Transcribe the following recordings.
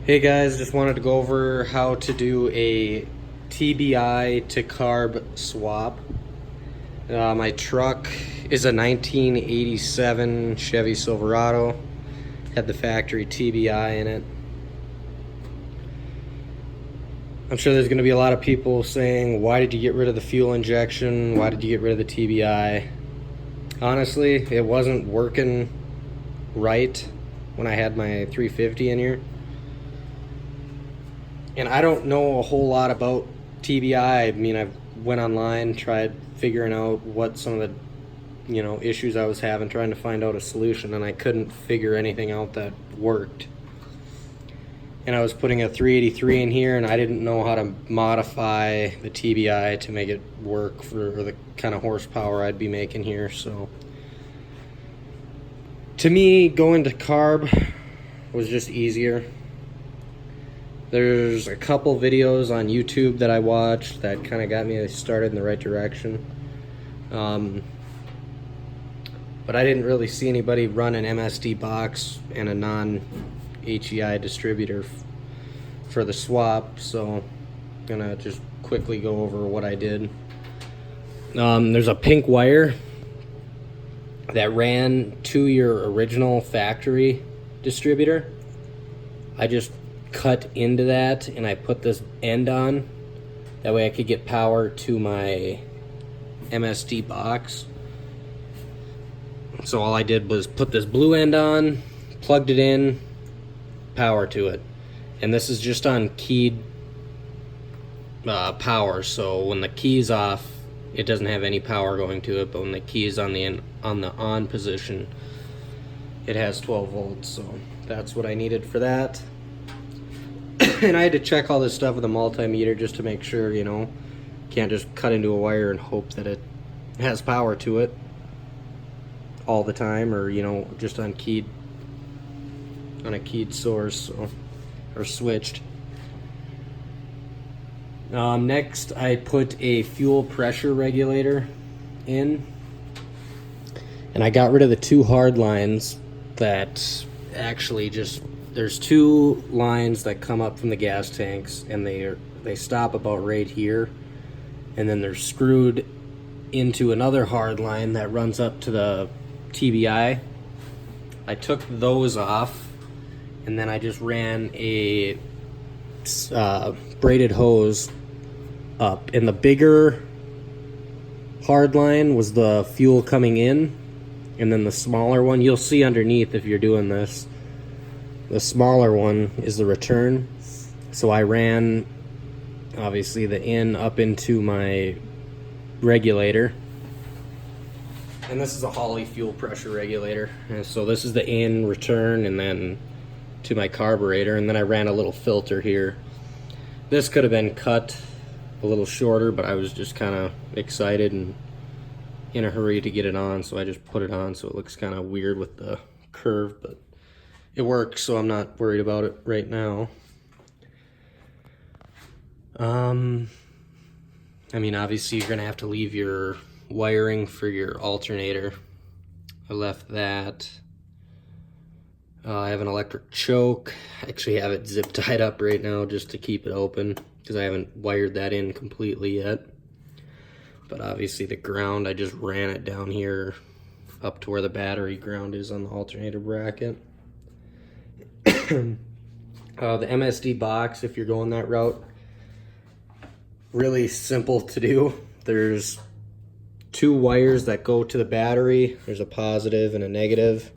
Hey guys, just wanted to go over how to do a TBI to carb swap. My truck is a 1987 Chevy Silverado. Had the factory TBI in it. I'm sure there's going to be a lot of people saying, why did you get rid of the fuel injection? Why did you get rid of the TBI? Honestly, it wasn't working right when I had my 350 in here. And I don't know a whole lot about TBI. I mean, I went online, tried figuring out what some of the, issues I was having, trying to find out a solution, and I couldn't figure anything out that worked. And I was putting a 383 in here, and I didn't know how to modify the TBI to make it work for the kind of horsepower I'd be making here. So, to me, going to carb was just easier. There's a couple videos on YouTube that I watched that kind of got me started in the right direction. But I didn't really see anybody run an Msd Box and a non-HEI distributor for the swap, so I'm gonna just quickly go over what I did. There's a pink wire that ran to your original factory distributor. I just cut into that and I put this end on. That way I could get power to my Msd Box. So all I did was put this blue end on, plugged it in, power to it. And this is just on keyed power, so when the key's off, it doesn't have any power going to it, but when the key is on the on position, it has 12 volts. So that's what I needed for that. And I had to check all this stuff with a multimeter just to make sure, can't just cut into a wire and hope that it has power to it all the time, or just on a keyed source, or switched. Next, I put a fuel pressure regulator in, and I got rid of the two hard lines that actually there's two lines that come up from the gas tanks, and they stop about right here, and then they're screwed into another hard line that runs up to the TBI. I took those off, and then I just ran a braided hose up, and the bigger hard line was the fuel coming in, and then the smaller one, you'll see underneath if you're doing this, the smaller one is the return. So I ran obviously the in up into my regulator, and this is a Holley fuel pressure regulator, and so this is the in, return, and then to my carburetor, and then I ran a little filter here. This could have been cut a little shorter, but I was just kind of excited and in a hurry to get it on, so I just put it on so it looks kind of weird with the curve, but it works, so I'm not worried about it right now. I mean, obviously you're gonna have to leave your wiring for your alternator. I left that. I have an electric choke. I actually have it zip tied up right now just to keep it open because I haven't wired that in completely yet. But obviously the ground, I just ran it down here up to where the battery ground is on the alternator bracket. The Msd Box, if you're going that route, really simple to do. There's two wires that go to the battery. There's a positive and a negative.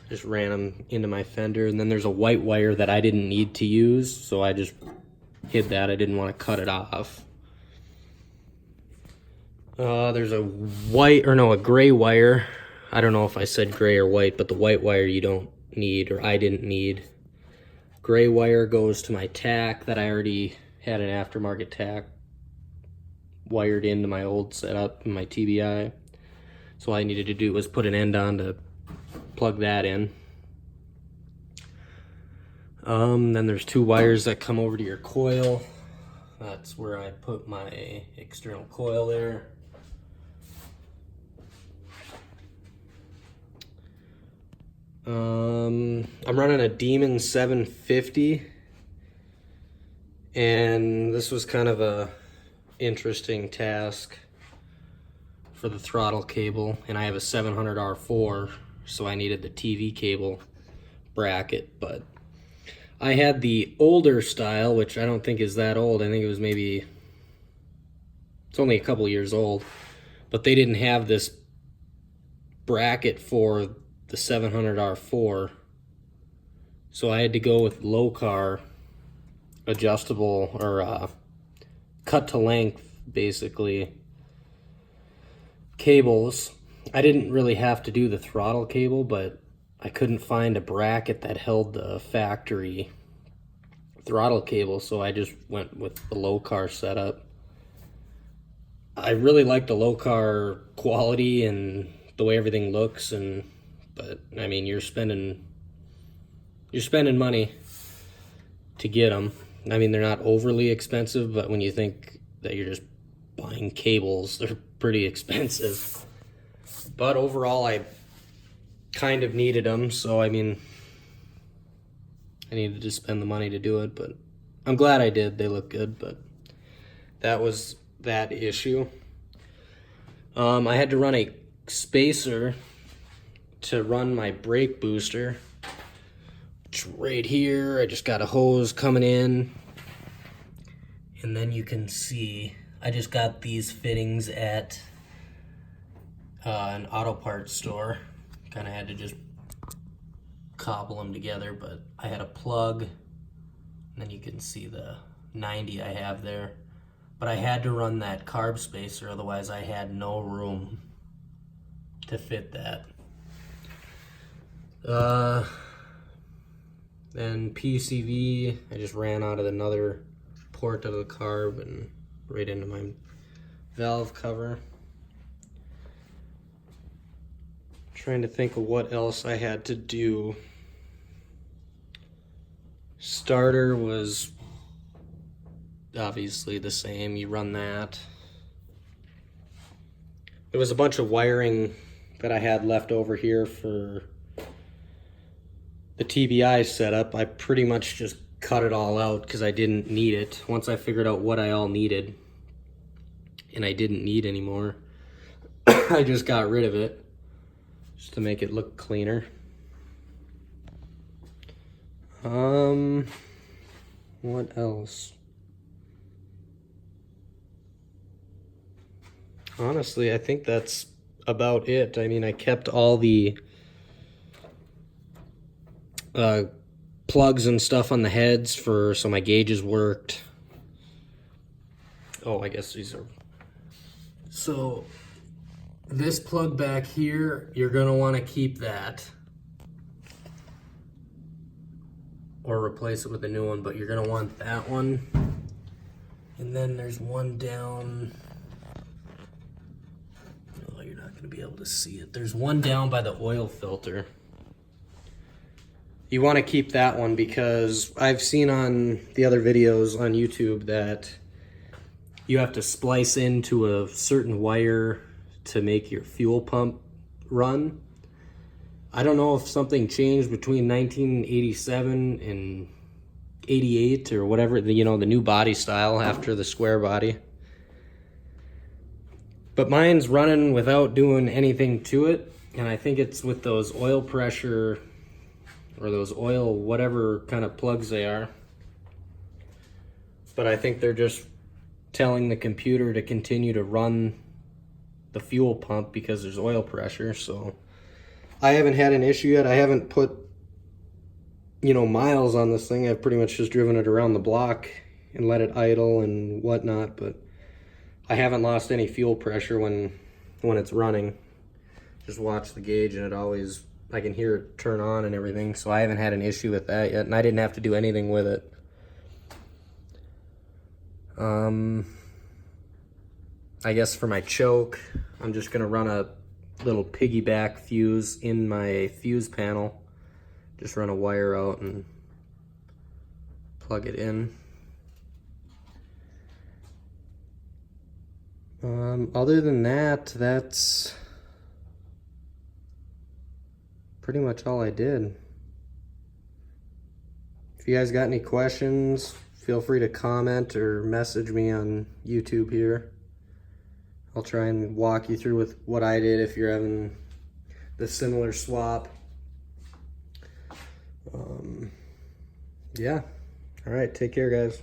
Just ran them into my fender, and then there's a white wire that I didn't need to use, so I just hid that. I didn't want to cut it off. There's a gray wire. I don't know if I said gray or white, but the white wire you don't need, or I didn't need. Gray wire goes to my tack that I already had an aftermarket tack wired into my old setup in my TBI. So all I needed to do was put an end on to plug that in. Then there's two wires that come over to your coil. That's where I put my external coil there. I'm running a Demon 750, and this was kind of a interesting task for the throttle cable, and I have a 700R4, so I needed the TV cable bracket, but I had the older style, which I don't think is that old. I think it was maybe, it's only a couple years old, but they didn't have this bracket for the 700R4, so I had to go with low car adjustable, or cut to length basically cables. I didn't really have to do the throttle cable, but I couldn't find a bracket that held the factory throttle cable, so I just went with the low car setup. I really like the low car quality and the way everything looks, but I mean, you're spending money to get them. I mean, they're not overly expensive, but when you think that you're just buying cables, they're pretty expensive. But overall, I kind of needed them, so I mean, I needed to spend the money to do it, but I'm glad I did. They look good, but that was that issue. I had to run a spacer to run my brake booster. It's right here. I just got a hose coming in, and then you can see I just got these fittings at an auto parts store. Kind of had to just cobble them together, but I had a plug, and then you can see the 90 I have there. But I had to run that carb spacer, otherwise I had no room to fit that. Then PCV, I just ran out of another port of the carb and right into my valve cover. Trying to think of what else I had to do. Starter was obviously the same. You run that. There was a bunch of wiring that I had left over here for the TBI setup. I pretty much just cut it all out because I didn't need it. Once I figured out what I all needed and I didn't need anymore, I just got rid of it just to make it look cleaner. What else? Honestly, I think that's about it. I mean, I kept all the plugs and stuff on the heads so my gauges worked. Oh, I guess these are... So this plug back here, you're gonna want to keep that or replace it with a new one, but you're gonna want that one. And then there's one down, oh, you're not gonna be able to see it. There's one down by the oil filter. You want to keep that one because I've seen on the other videos on YouTube that you have to splice into a certain wire to make your fuel pump run. I don't know if something changed between 1987 and 88 or whatever, you know, the new body style after the square body. But mine's running without doing anything to it, and I think it's with those oil pressure or those oil whatever kind of plugs they are. But I think they're just telling the computer to continue to run the fuel pump because there's oil pressure. So I haven't had an issue yet. I haven't put, you know, miles on this thing. I've pretty much just driven it around the block and let it idle and whatnot, but I haven't lost any fuel pressure when it's running. Just watch the gauge and it always, I can hear it turn on and everything, so I haven't had an issue with that yet, and I didn't have to do anything with it. I guess for my choke, I'm just gonna run a little piggyback fuse in my fuse panel. Just run a wire out and plug it in. Other than that, pretty much all I did. If you guys got any questions, feel free to comment or message me on YouTube here. I'll try and walk you through with what I did if you're having the similar swap. Yeah. All right, take care, guys.